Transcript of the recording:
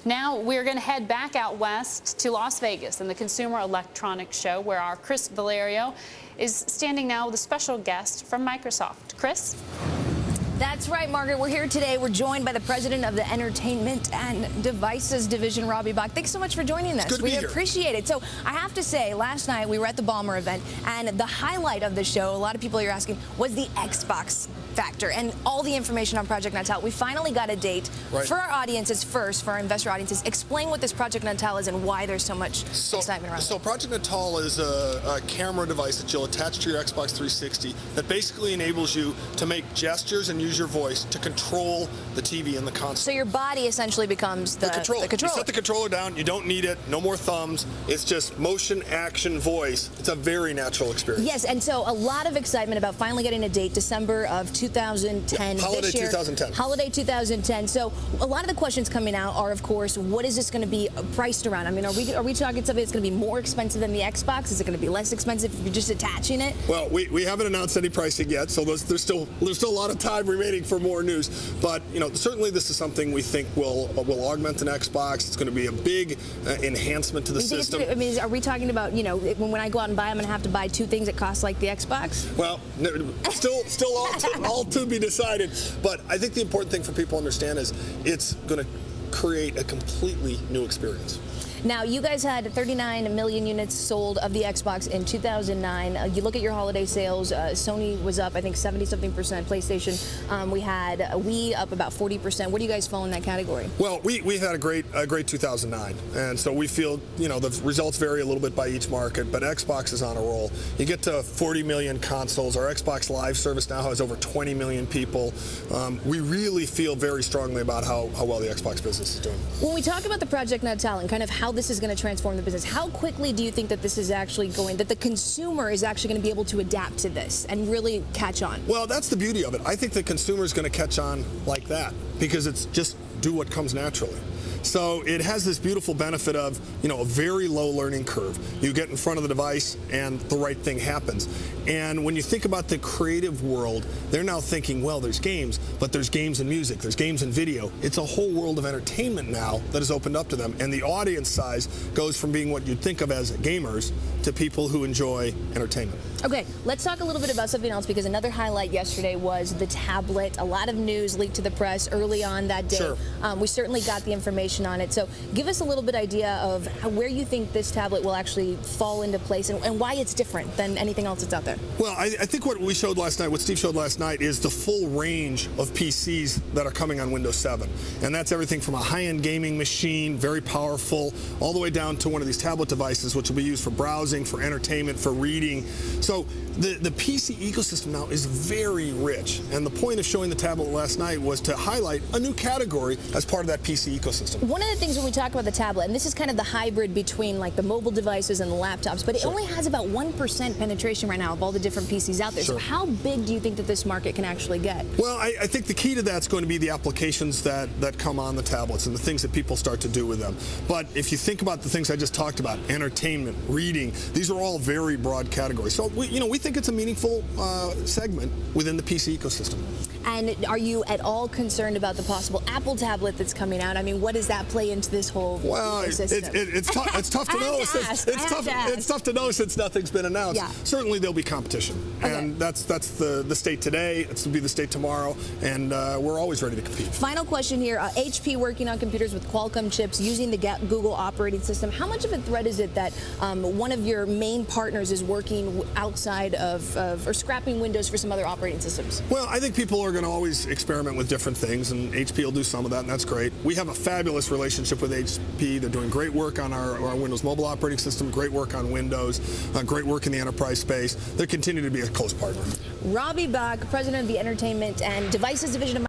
Now we're going to head back out west to Las Vegas and the Consumer Electronics Show, where our Cris Valerio is standing now with a special guest from Microsoft. Cris? That's right, Margaret. We're here today. We're joined by the president of the Entertainment and Devices Division, Robbie Bach. Thanks so much for joining us. It's good to be here. We appreciate it. So I have to say, last night we were at the Balmer event, and the highlight of the show, a lot of people are asking, was the Xbox factor and all the information on Project Natal. We finally got a date. Right. For our audiences first, for our investor audiences, explain what this Project Natal is and why there's so much excitement around it. So Project Natal is a camera device that you'll attach to your Xbox 360 that basically enables you to make gestures and use your voice to control the TV and the console. So your body essentially becomes the controller. You set the controller down, you don't need it, no more thumbs. It's just motion, action, voice. It's a very natural experience. Yes, and so a lot of excitement about finally getting a date, December of 2010. Holiday this year, 2010. Holiday 2010. So a lot of the questions coming out are, of course, what is this going to be priced around? I mean, are we talking something that's going to be more expensive than the Xbox? Is it going to be less expensive if you're just attaching it? Well, we haven't announced any pricing yet, so there's still a lot of time remaining for more news. But certainly this is something we think will augment an Xbox. It's going to be a big enhancement to the system. I mean, are we talking about when I go out and buy, I'm going to have to buy two things that cost like the Xbox? Well, still all to be decided. But I think the important thing for people to understand is it's going to create a completely new experience. Now, you guys had 39 million units sold of the Xbox in 2009. You look at your holiday sales, Sony was up, I think, 70-something%. PlayStation, we had Wii up about 40%. Where do you guys fall in that category? Well, we had a great 2009, and so we feel the results vary a little bit by each market, but Xbox is on a roll. You get to 40 million consoles. Our Xbox Live service now has over 20 million people. We really feel very strongly about how well the Xbox business is doing. When we talk about the Project Natal and kind of how this is going to transform the business, how quickly do you think that this is actually going, that the consumer is actually going to be able to adapt to this and really catch on? Well, that's the beauty of it. I think the consumer is going to catch on like that because it's just do what comes naturally. So it has this beautiful benefit of, a very low learning curve. You get in front of the device and the right thing happens. And when you think about the creative world, they're now thinking, well, there's games, but there's games and music, there's games and video. It's a whole world of entertainment now that is opened up to them. And the audience size goes from being what you'd think of as gamers to people who enjoy entertainment. Okay, let's talk a little bit about something else, because another highlight yesterday was the tablet. A lot of news leaked to the press early on that day. Sure. We certainly got the information on it. So give us a little bit idea of where you think this tablet will actually fall into place and why it's different than anything else that's out there. Well, I think what we showed last night, what Steve showed last night, is the full range of PCs that are coming on Windows 7. And that's everything from a high-end gaming machine, very powerful, all the way down to one of these tablet devices, which will be used for browsing, for entertainment, for reading. So the PC ecosystem now is very rich. And the point of showing the tablet last night was to highlight a new category as part of that PC ecosystem. One of the things when we talk about the tablet, and this is kind of the hybrid between like the mobile devices and the laptops, but it only has about 1% penetration right now of all the different PCs out there. Sure. So how big do you think that this market can actually get? Well, I think the key to that's going to be the applications that come on the tablets and the things that people start to do with them. But if you think about the things I just talked about, entertainment, reading, these are all very broad categories. So we think it's a meaningful segment within the PC ecosystem. And are you at all concerned about the possible Apple tablet that's coming out? I mean, what does that play into this whole ecosystem? It's tough to know. It's tough to know since nothing's been announced. Yeah. Certainly there'll be competition, and that's the state today. It's to be the state tomorrow, and we're always ready to compete. Final question here: HP working on computers with Qualcomm chips using the Google operating system. How much of a threat is it that one of your main partners is working outside of or scrapping Windows for some other operating systems? Well, I think people are going to always experiment with different things, and HP will do some of that, and that's great. We have a fabulous relationship with HP. They're doing great work on our Windows mobile operating system, great work on Windows, great work in the enterprise space. They continue to be a close partner. Robbie Bach, president of the Entertainment and Devices Division of